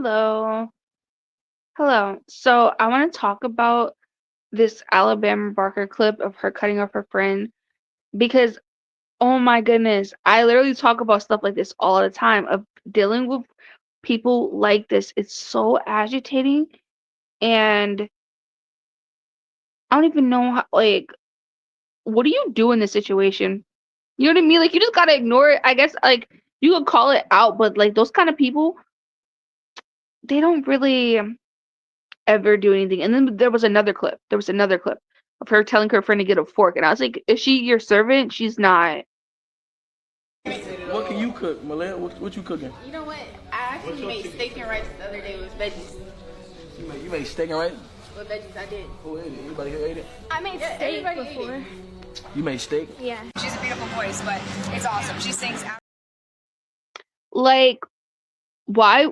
Hello. Hello. So I want to talk about this Alabama Barker clip of her cutting off her friend because, oh my goodness, I literally talk about stuff like this all the time of dealing with people like this. It's so agitating, and I don't even know how, what do you do in this situation? You know what I mean? Like, you just gotta ignore it. I guess, you could call it out, but like those kind of people, they don't really ever do anything. And then there was another clip. There was another clip of her telling her friend to get a fork. And I was like, is she your servant? She's not. What can you cook, Malaya? What you cooking? You know what? I actually made steak and rice the other day with veggies. You made steak and rice? With veggies, I did. Who ate it? Anybody here ate it? I made steak everybody ate before. it. You made steak? Yeah. She has a beautiful voice, but it's awesome. She sings. Like, why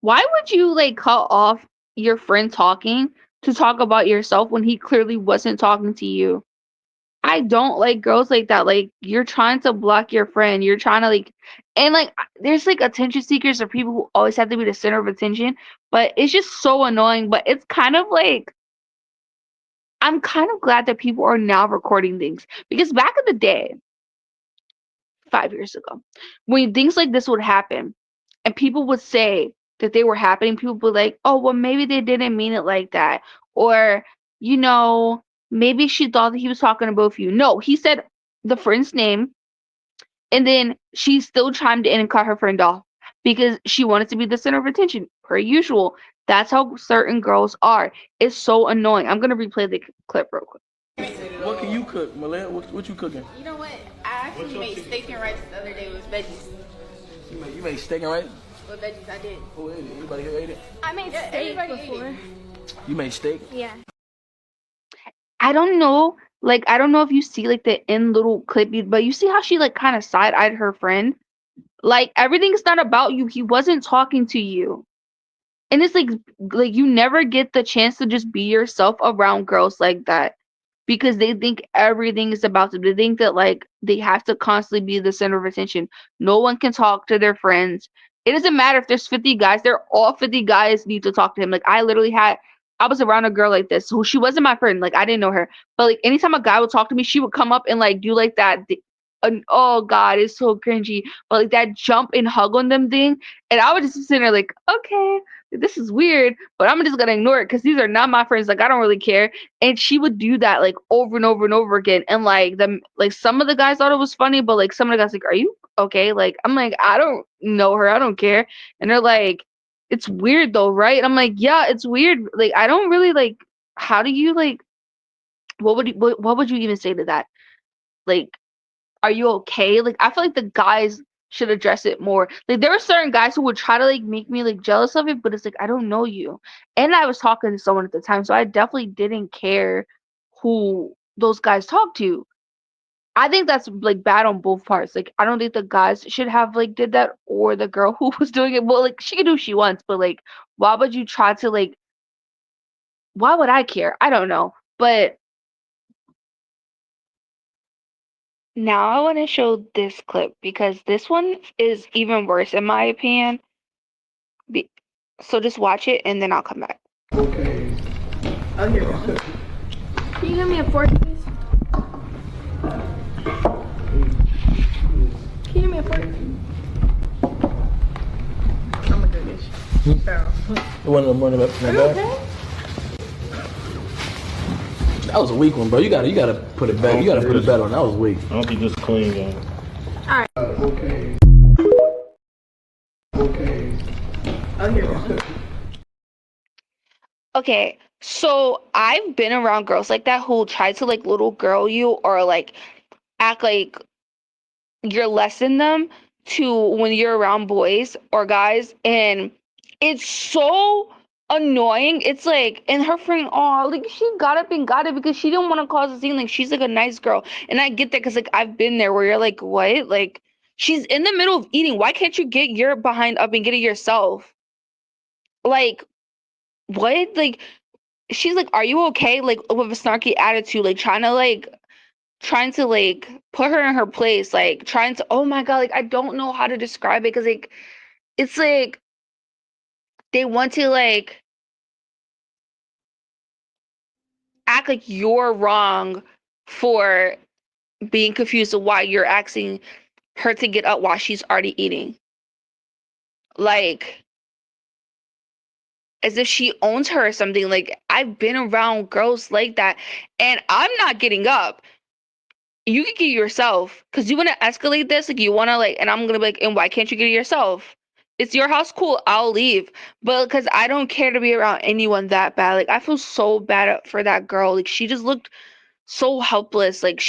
why would you like cut off your friend talking to talk about yourself when he clearly wasn't talking to you? I don't like girls like that. Like, you're trying to block your friend. You're trying to and there's like attention seekers or people who always have to be the center of attention, but it's just so annoying. But it's kind of like I'm kind of glad that people are now recording things because back in the day, 5 years ago, when things like this would happen and people would say that they were happening, people would be like, oh, well, maybe they didn't mean it like that. Or, you know, maybe she thought that he was talking to both of you. No, he said the friend's name and then she still chimed in and cut her friend off because she wanted to be the center of attention, per usual. That's how certain girls are. It's so annoying. I'm going to replay the clip real quick. What can you cook, Malaya? What you cooking? You know what? I actually made steak and rice the other day with veggies. You made steak and rice? With veggies, I did. Who ate it? Anybody here ate it? I made steak everybody ate before. it. You made steak? Yeah. I don't know. Like, I don't know if you see like the end little clip, but you see how she like kind of side eyed her friend? Like, everything's not about you. He wasn't talking to you. And it's like you never get the chance to just be yourself around girls like that because they think everything is about them. They think that like they have to constantly be the center of attention. No one can talk to their friends. It doesn't matter if there's 50 guys. They're all 50 guys need to talk to him. Like, I was around a girl like this who she wasn't my friend. Like, I didn't know her, but like anytime a guy would talk to me, she would come up and like do like that. Oh God, it's so cringy. But like that jump and hug on them thing, and I would just sit there like, okay, this is weird, but I'm just gonna ignore it because these are not my friends. Like, I don't really care. And she would do that like over and over and over again. And like some of the guys thought it was funny, but like some of the guys like, are you okay? Like, I'm like, I don't know her, I don't care. And they're like, it's weird though, right? And I'm like, yeah, it's weird. Like, I don't really like. How do you like? What would you even say to that? Like, are you okay? Like, I feel like the guys should address it more. Like, there are certain guys who would try to like make me like jealous of it, but it's like I don't know you. And I was talking to someone at the time, so I definitely didn't care who those guys talked to. I think that's like bad on both parts. Like, I don't think the guys should have like did that or the girl who was doing it. Well, like, she can do what she wants, but like why would you try to like why would I care? I don't know. But now I want to show this clip because this one is even worse in my opinion. Be- so just watch it and then I'll come back. Okay. Oh, here we go. Can you give me a fork, please? Can you give me a fork? Oh my goodness. One of them running up in the back. Okay. That was a weak one, bro. You gotta put it back. You gotta put it back on. That was weak. I don't think this is clean, gang. Okay. Okay. Oh, here we go. Okay, so I've been around girls like that who try to like little girl you or like act like you're less than them to when you're around boys or guys, and it's so annoying. It's like, and her friend, oh, like she got up and got it because she didn't want to cause a scene. Like, she's like a nice girl, and I get that because like I've been there where you're like, what? Like, she's in the middle of eating. Why can't you get your behind up and get it yourself? Like, what? Like, she's like, are you okay? Like, with a snarky attitude, like trying to put her in her place, like trying to, oh my God, like I don't know how to describe it because like it's like they want to like act like you're wrong for being confused of why you're asking her to get up while she's already eating. Like, as if she owns her or something. Like, I've been around girls like that, and I'm not getting up. You can get it yourself, because you want to escalate this. Like, you want to, like, and I'm going to be like, and why can't you get it yourself? It's your house, cool, I'll leave. But because I don't care to be around anyone that bad. Like, I feel so bad for that girl. Like, she just looked so helpless. Like,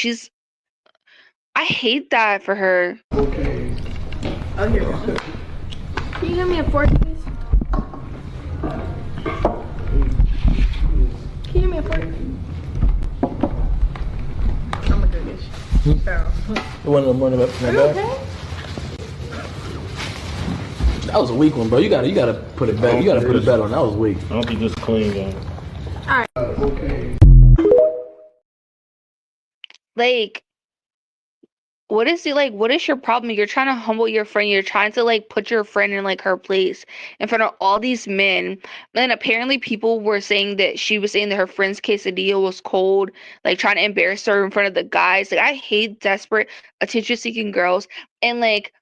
I hate that for her. Can you give me a fork, please? Can you give me a fork? I'm a good dish. You want to run it back? Okay. That was a weak one, bro. You gotta put it back. You gotta put it better on. That was weak. I don't think this is clean, though. Like, what is it like? What is your problem? You're trying to humble your friend. You're trying to like put your friend in like her place in front of all these men. And apparently people were saying that she was saying that her friend's quesadilla was cold, like trying to embarrass her in front of the guys. Like, I hate desperate, attention-seeking girls. And like,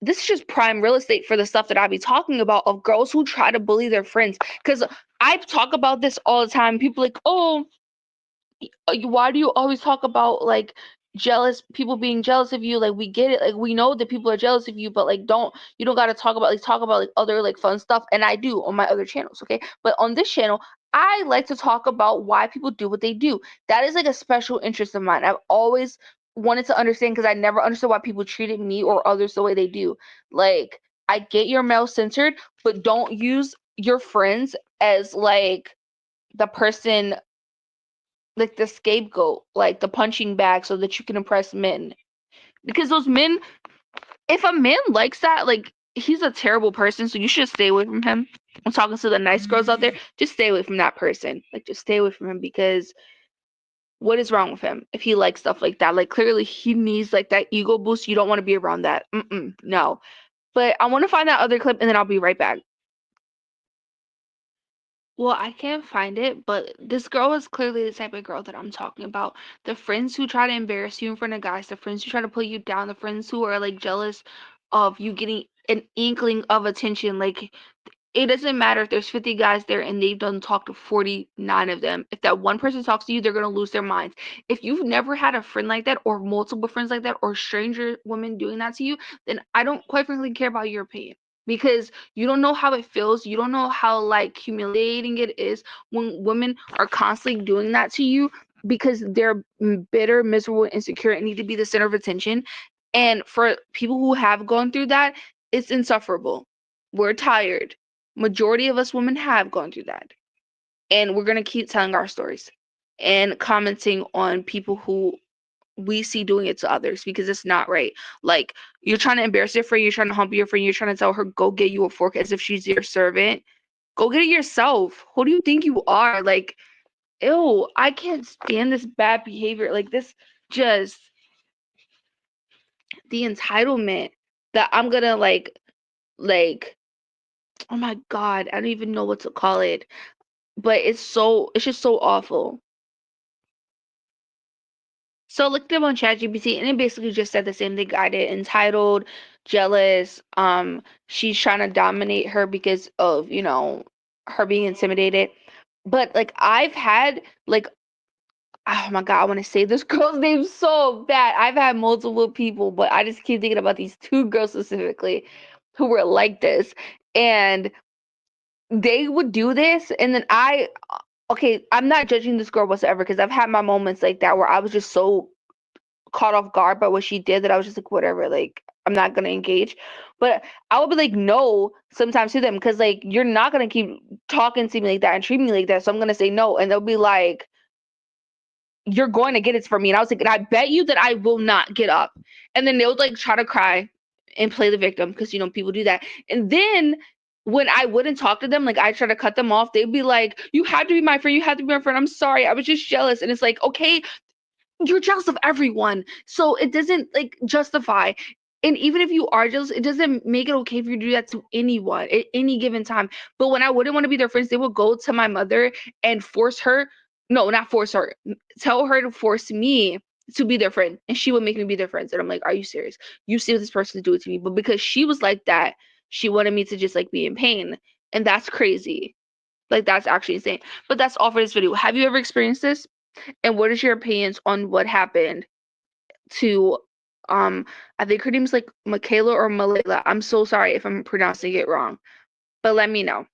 this is just prime real estate for the stuff that I be talking about of girls who try to bully their friends. Because I talk about this all the time. People like, oh, why do you always talk about like jealous people being jealous of you? Like, we get it, like we know that people are jealous of you, but like you don't got to talk about like other like fun stuff. And I do on my other channels, okay? But on this channel, I like to talk about why people do what they do. That is like a special interest of mine. I've always wanted to understand, because I never understood why people treated me or others the way they do. Like, I get you're male censored, but don't use your friends as like the person, like the scapegoat, like the punching bag, so that you can impress men. Because those men, if a man likes that, like, he's a terrible person, so you should stay away from him. I'm talking to the nice girls out there. Just stay away from that person. Like, just stay away from him, because what is wrong with him if he likes stuff like that? Like, clearly he needs like that ego boost. You don't want to be around that. No. But I want to find that other clip, and then I'll be right back. Well, I can't find it, but this girl is clearly the type of girl that I'm talking about. The friends who try to embarrass you in front of guys, the friends who try to put you down, the friends who are like jealous of you getting an inkling of attention. Like, it doesn't matter if there's 50 guys there and they've done talk to 49 of them. If that one person talks to you, they're going to lose their minds. If you've never had a friend like that, or multiple friends like that, or stranger women doing that to you, then I don't quite frankly care about your opinion, because you don't know how it feels. You don't know how like humiliating it is when women are constantly doing that to you, because they're bitter, miserable, insecure, and need to be the center of attention. And for people who have gone through that, it's insufferable. We're tired. Majority of us women have gone through that. And we're going to keep telling our stories and commenting on people who we see doing it to others, because it's not right. Like, you're trying to embarrass your friend, you're trying to humble your friend, you're trying to tell her go get you a fork as if she's your servant. Go get it yourself. Who do you think you are? Like, ew, I can't stand this bad behavior. Like, this just, the entitlement that I'm gonna like oh my god, I don't even know what to call it. But it's just so awful. So I looked up on ChatGPT, and it basically just said the same thing I did. Entitled, jealous, she's trying to dominate her because of, her being intimidated. But like, I've had like, oh my god, I want to say this girl's name so bad. I've had multiple people, but I just keep thinking about these two girls specifically who were like this. And they would do this, and then okay, I'm not judging this girl whatsoever, because I've had my moments like that where I was just so caught off guard by what she did that I was just like, whatever, like, I'm not gonna engage. But I would be like, no, sometimes to them, because like, you're not gonna keep talking to me like that and treating me like that, so I'm gonna say no. And they'll be like, you're going to get it from me. And I was like, and I bet you that I will not get up. And then they would like try to cry and play the victim, because people do that. And then when I wouldn't talk to them, like, I try to cut them off, they'd be like, you had to be my friend, you had to be my friend, I'm sorry, I was just jealous. And it's like, okay, you're jealous of everyone, so it doesn't like justify. And even if you are jealous, it doesn't make it okay for you to do that to anyone at any given time. But when I wouldn't want to be their friends, they would go to my mother and force her, no, not force her, tell her to force me to be their friend. And she would make me be their friends. And I'm like, are you serious? You see what this person is doing to me. But because she was like that, she wanted me to just like be in pain. And that's crazy. Like that's actually insane. But that's all for this video. Have you ever experienced this? And what is your opinions on what happened to I think her name's like Michaela or Malayla. I'm so sorry if I'm pronouncing it wrong, but let me know.